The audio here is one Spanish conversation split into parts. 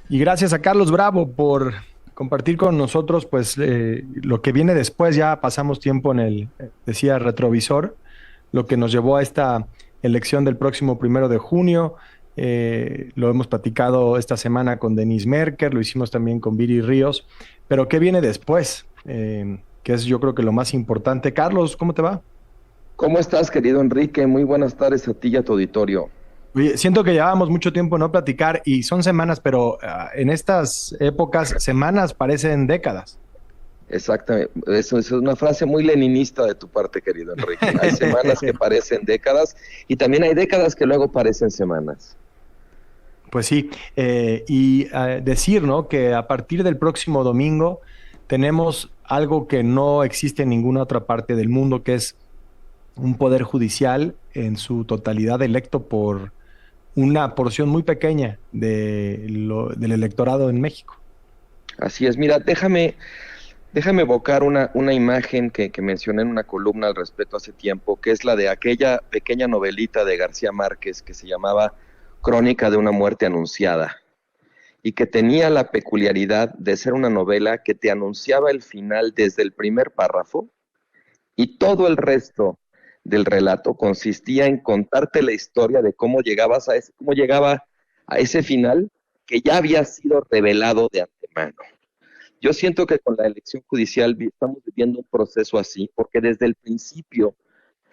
Y gracias a Carlos Bravo por compartir con nosotros, pues, lo que viene después. Ya pasamos tiempo en el, decía, retrovisor, lo que nos llevó a esta elección del próximo 1 de junio. Lo hemos platicado esta semana con Denise Merker, lo hicimos también con Viri Ríos, pero ¿qué viene después? Que es yo creo que lo más importante. Carlos, ¿cómo te va? ¿Cómo estás, querido Enrique? Muy buenas tardes a ti y a tu auditorio. Oye, siento que llevábamos mucho tiempo no platicar y son semanas, pero en estas épocas, semanas parecen décadas. Exactamente, eso es una frase muy leninista de tu parte, querido Enrique. Hay semanas que parecen décadas y también hay décadas que luego parecen semanas. Pues sí, y decir, ¿no? Que a partir del próximo domingo tenemos algo que no existe en ninguna otra parte del mundo, que es un poder judicial en su totalidad electo por una porción muy pequeña del electorado en México. Así es, mira, déjame evocar una imagen que mencioné en una columna al respecto hace tiempo, que es la de aquella pequeña novelita de García Márquez que se llamaba Crónica de una muerte anunciada, y que tenía la peculiaridad de ser una novela que te anunciaba el final desde el primer párrafo y todo el resto del relato consistía en contarte la historia de cómo llegaba a ese final que ya había sido revelado de antemano. Yo siento que con la elección judicial estamos viviendo un proceso así, porque desde el principio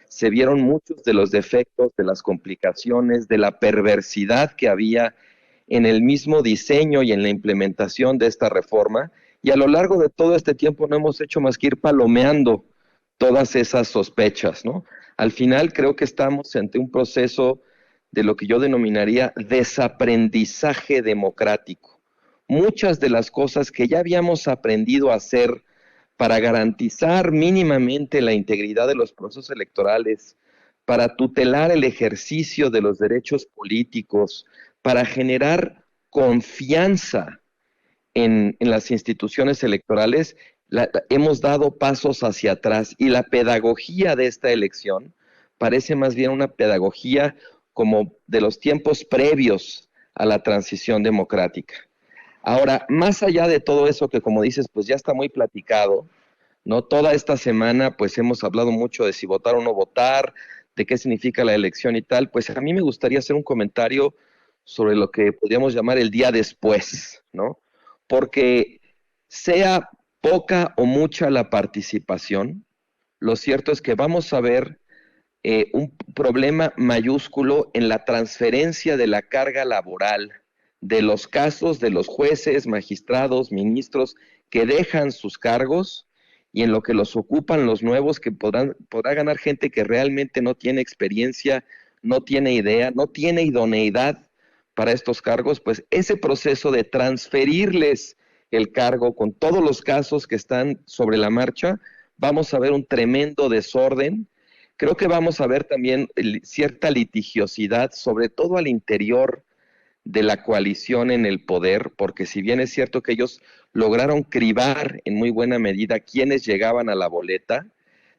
se vieron muchos de los defectos, de las complicaciones, de la perversidad que había en el mismo diseño y en la implementación de esta reforma, y a lo largo de todo este tiempo no hemos hecho más que ir palomeando todas esas sospechas, ¿no? Al final creo que estamos ante un proceso de lo que yo denominaría desaprendizaje democrático. Muchas de las cosas que ya habíamos aprendido a hacer para garantizar mínimamente la integridad de los procesos electorales, para tutelar el ejercicio de los derechos políticos, para generar confianza en las instituciones electorales, hemos dado pasos hacia atrás y la pedagogía de esta elección parece más bien una pedagogía como de los tiempos previos a la transición democrática. Ahora, más allá de todo eso que como dices, pues ya está muy platicado, ¿no? Toda esta semana pues hemos hablado mucho de si votar o no votar, de qué significa la elección y tal, pues a mí me gustaría hacer un comentario sobre lo que podríamos llamar el día después, ¿no? Porque sea poca o mucha la participación, lo cierto es que vamos a ver un problema mayúsculo en la transferencia de la carga laboral de los casos de los jueces, magistrados, ministros que dejan sus cargos y en lo que los ocupan los nuevos que podrá ganar gente que realmente no tiene experiencia, no tiene idea, no tiene idoneidad para estos cargos, pues ese proceso de transferirles el cargo con todos los casos que están sobre la marcha, vamos a ver un tremendo desorden. Creo que vamos a ver también cierta litigiosidad, sobre todo al interior de la coalición en el poder, porque si bien es cierto que ellos lograron cribar en muy buena medida quienes llegaban a la boleta,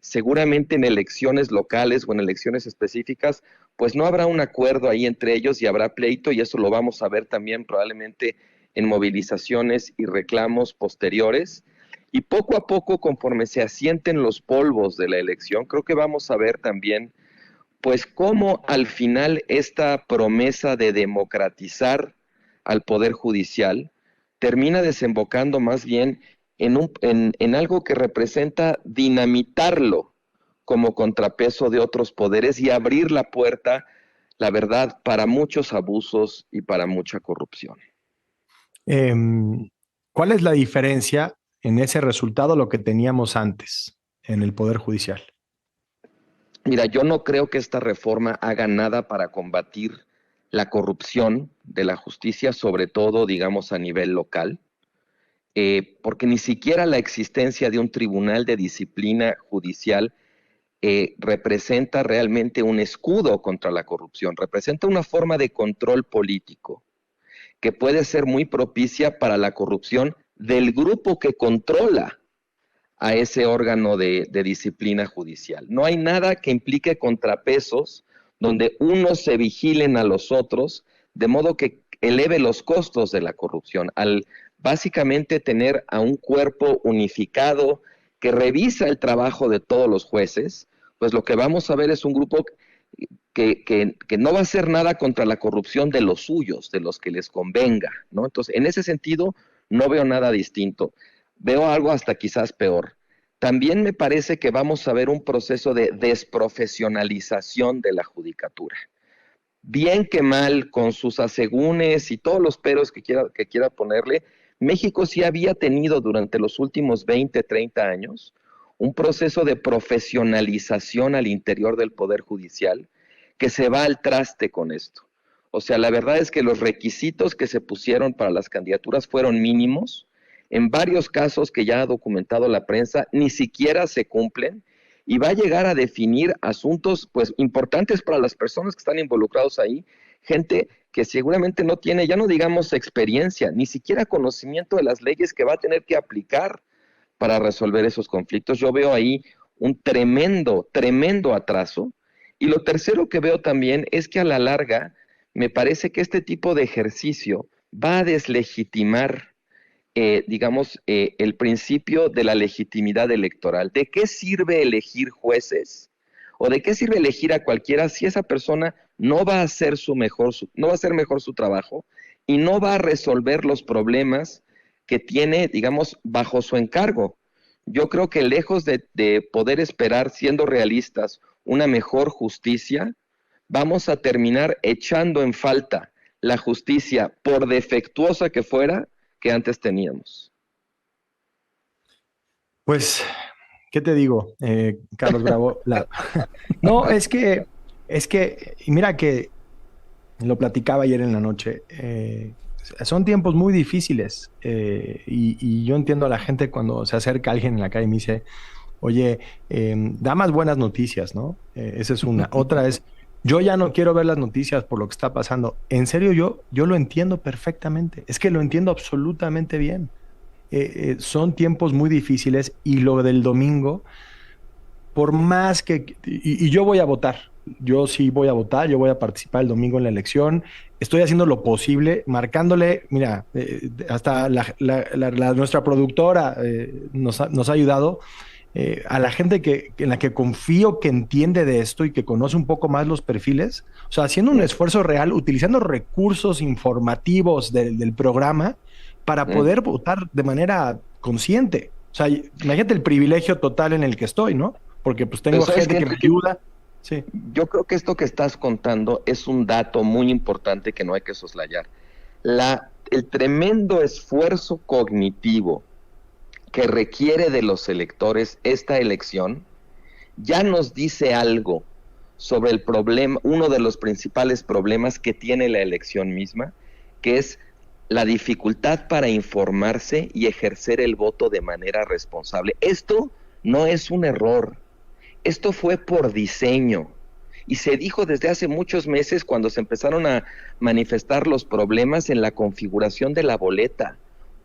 seguramente en elecciones locales o en elecciones específicas, pues no habrá un acuerdo ahí entre ellos y habrá pleito, y eso lo vamos a ver también probablemente en movilizaciones y reclamos posteriores. Y poco a poco, conforme se asienten los polvos de la elección, creo que vamos a ver también pues cómo al final esta promesa de democratizar al Poder Judicial termina desembocando más bien en algo que representa dinamitarlo como contrapeso de otros poderes y abrir la puerta, la verdad, para muchos abusos y para mucha corrupción. ¿Cuál es la diferencia en ese resultado lo que teníamos antes en el Poder Judicial? Mira, yo no creo que esta reforma haga nada para combatir la corrupción de la justicia, sobre todo, digamos, a nivel local. Porque ni siquiera la existencia de un tribunal de disciplina judicial representa realmente un escudo contra la corrupción, representa una forma de control político que puede ser muy propicia para la corrupción del grupo que controla a ese órgano de disciplina judicial. No hay nada que implique contrapesos donde unos se vigilen a los otros, de modo que eleve los costos de la corrupción, al básicamente tener a un cuerpo unificado que revisa el trabajo de todos los jueces, pues lo que vamos a ver es un grupo que no va a hacer nada contra la corrupción de los suyos, de los que les convenga, ¿no? Entonces, en ese sentido, no veo nada distinto. Veo algo hasta quizás peor. También me parece que vamos a ver un proceso de desprofesionalización de la judicatura. Bien que mal, con sus asegúnes y todos los peros que quiera ponerle, México sí había tenido durante los últimos 20, 30 años un proceso de profesionalización al interior del Poder Judicial que se va al traste con esto. O sea, la verdad es que los requisitos que se pusieron para las candidaturas fueron mínimos. En varios casos que ya ha documentado la prensa, ni siquiera se cumplen y va a llegar a definir asuntos pues importantes para las personas que están involucrados ahí, gente que seguramente no tiene, ya no digamos experiencia, ni siquiera conocimiento de las leyes que va a tener que aplicar para resolver esos conflictos. Yo veo ahí un tremendo, tremendo atraso. Y lo tercero que veo también es que a la larga me parece que este tipo de ejercicio va a deslegitimar, el principio de la legitimidad electoral. ¿De qué sirve elegir jueces? ¿O de qué sirve elegir a cualquiera si esa persona no va a hacer no va a hacer mejor su trabajo y no va a resolver los problemas que tiene, digamos, bajo su encargo? Yo creo que lejos de poder esperar, siendo realistas, una mejor justicia, vamos a terminar echando en falta la justicia, por defectuosa que fuera, que antes teníamos. Pues, ¿qué te digo, Carlos Bravo? No, y mira que lo platicaba ayer en la noche, son tiempos muy difíciles y yo entiendo a la gente cuando se acerca alguien en la calle y me dice, oye, da más buenas noticias, ¿no? Esa es una. Otra es, yo ya no quiero ver las noticias por lo que está pasando. En serio, yo lo entiendo perfectamente. Es que lo entiendo absolutamente bien. Son tiempos muy difíciles y lo del domingo, por más que... Y yo voy a votar. Yo sí voy a votar, yo voy a participar el domingo en la elección. Estoy haciendo lo posible, marcándole, mira, hasta nuestra productora nos ha ayudado. A la gente en la que confío que entiende de esto y que conoce un poco más los perfiles, o sea, haciendo un esfuerzo real, utilizando recursos informativos del programa para poder votar de manera consciente. O sea, imagínate el privilegio total en el que estoy, ¿no? Porque pues tengo gente que me ayuda. Sí. Yo creo que esto que estás contando es un dato muy importante que no hay que soslayar. El tremendo esfuerzo cognitivo que requiere de los electores esta elección, ya nos dice algo sobre el problema, uno de los principales problemas que tiene la elección misma, que es la dificultad para informarse y ejercer el voto de manera responsable. Esto no es un error, esto fue por diseño. Y se dijo desde hace muchos meses cuando se empezaron a manifestar los problemas en la configuración de la boleta.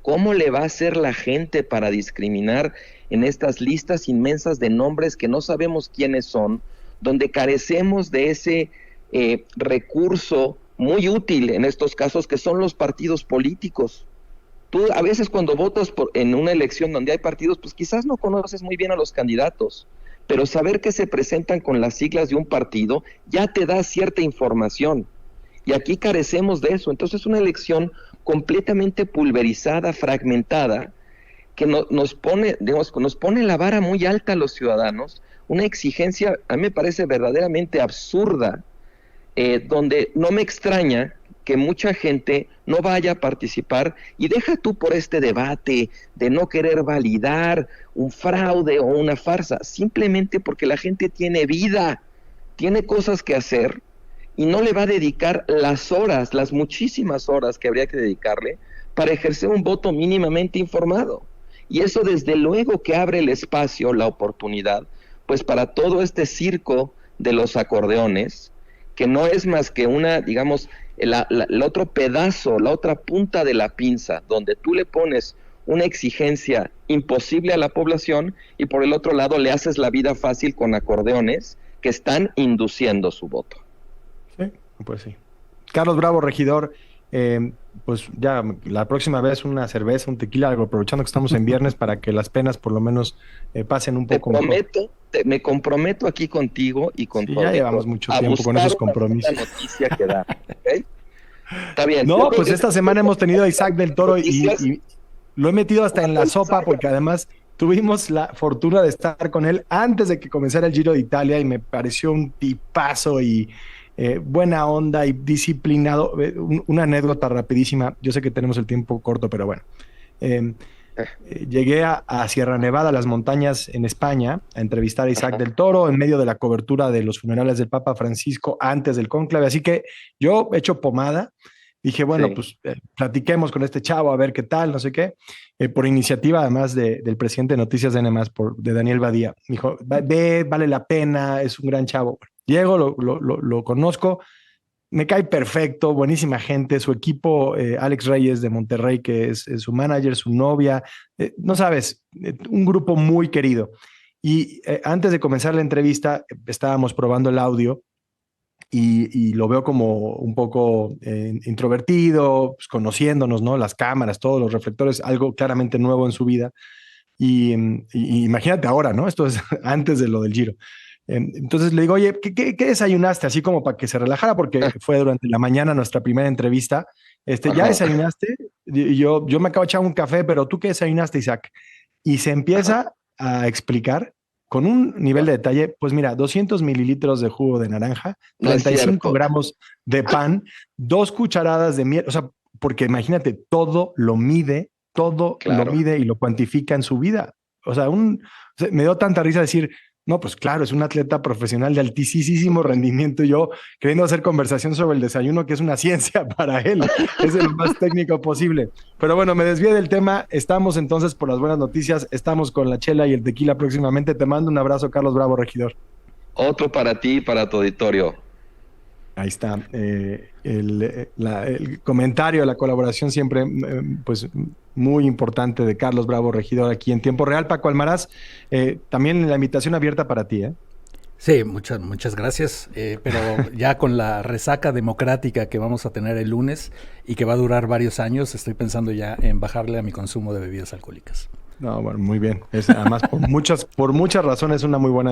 ¿Cómo le va a hacer la gente para discriminar en estas listas inmensas de nombres que no sabemos quiénes son, donde carecemos de ese recurso muy útil en estos casos que son los partidos políticos? Tú a veces cuando votas en una elección donde hay partidos, pues quizás no conoces muy bien a los candidatos, pero saber que se presentan con las siglas de un partido ya te da cierta información. Y aquí carecemos de eso. Entonces es una elección completamente pulverizada, fragmentada, que nos pone la vara muy alta a los ciudadanos, una exigencia, a mí me parece verdaderamente absurda, donde no me extraña que mucha gente no vaya a participar, y deja tú por este debate de no querer validar un fraude o una farsa, simplemente porque la gente tiene vida, tiene cosas que hacer, y no le va a dedicar las horas, las muchísimas horas que habría que dedicarle para ejercer un voto mínimamente informado. Y eso desde luego que abre el espacio, la oportunidad, pues para todo este circo de los acordeones, que no es más que una, digamos, el otro pedazo, la otra punta de la pinza, donde tú le pones una exigencia imposible a la población y por el otro lado le haces la vida fácil con acordeones que están induciendo su voto. Sí, pues sí. Carlos Bravo, regidor, Pues ya la próxima vez una cerveza, un tequila, algo, aprovechando que estamos en viernes para que las penas por lo menos pasen un Te poco mejor. prometo, me comprometo aquí contigo y con Sí, tu ya llevamos auditorio mucho a tiempo con buscar esos una buena compromisos. noticia que dar, ¿ok? Está bien, yo No, creo pues que esta semana hemos tenido a Isaac del Toro noticias, y lo he metido hasta en la cuando sopa Isaac, porque además tuvimos la fortuna de estar con él antes de que comenzara el Giro de Italia y me pareció un tipazo y buena onda y disciplinado. Una anécdota rapidísima. Yo sé que tenemos el tiempo corto, pero bueno. Eh, Llegué a Sierra Nevada, a las montañas en España, a entrevistar a Isaac ajá, del Toro en medio de la cobertura de los funerales del Papa Francisco antes del cónclave. Así que yo, hecho pomada, dije, bueno, sí, pues platiquemos con este chavo a ver qué tal, no sé qué. Por iniciativa además del presidente de Noticias de NMAS, de Daniel Badía. Me dijo, ve, vale la pena, es un gran chavo. Llego, lo conozco, me cae perfecto, buenísima gente, su equipo, Alex Reyes de Monterrey, que es su manager, su novia, no sabes, un grupo muy querido. Y antes de comenzar la entrevista, estábamos probando el audio y lo veo como un poco introvertido, pues, conociéndonos, ¿no? Las cámaras, todos los reflectores, algo claramente nuevo en su vida. Y imagínate ahora, ¿no? Esto es antes de lo del Giro. Entonces le digo, oye, ¿qué desayunaste? Así como para que se relajara, porque fue durante la mañana nuestra primera entrevista. ¿Ya ajá, desayunaste? Y yo me acabo de echar un café, pero ¿tú qué desayunaste, Isaac? Y se ajá, empieza a explicar con un nivel de detalle, pues mira, 200 mililitros de jugo de naranja, no es 35 cierto, gramos de pan, 2 cucharadas de miel, o sea, porque imagínate, todo lo claro. mide y lo cuantifica en su vida. O sea, me dio tanta risa decir, no, pues claro, es un atleta profesional de altísimo rendimiento. Y yo queriendo hacer conversación sobre el desayuno, que es una ciencia para él, es de lo más técnico posible. Pero bueno, me desvié del tema. Estamos entonces por las buenas noticias. Estamos con la chela y el tequila próximamente. Te mando un abrazo, Carlos Bravo, regidor. Otro para ti y para tu auditorio. Ahí está. El comentario, la colaboración siempre, pues, muy importante de Carlos Bravo, regidor, aquí en tiempo real. Paco Almaraz, también la invitación abierta para ti, ¿eh? Sí, muchas gracias, pero ya con la resaca democrática que vamos a tener el lunes y que va a durar varios años, estoy pensando ya en bajarle a mi consumo de bebidas alcohólicas. No, bueno, muy bien. Además, por muchas razones, una muy buena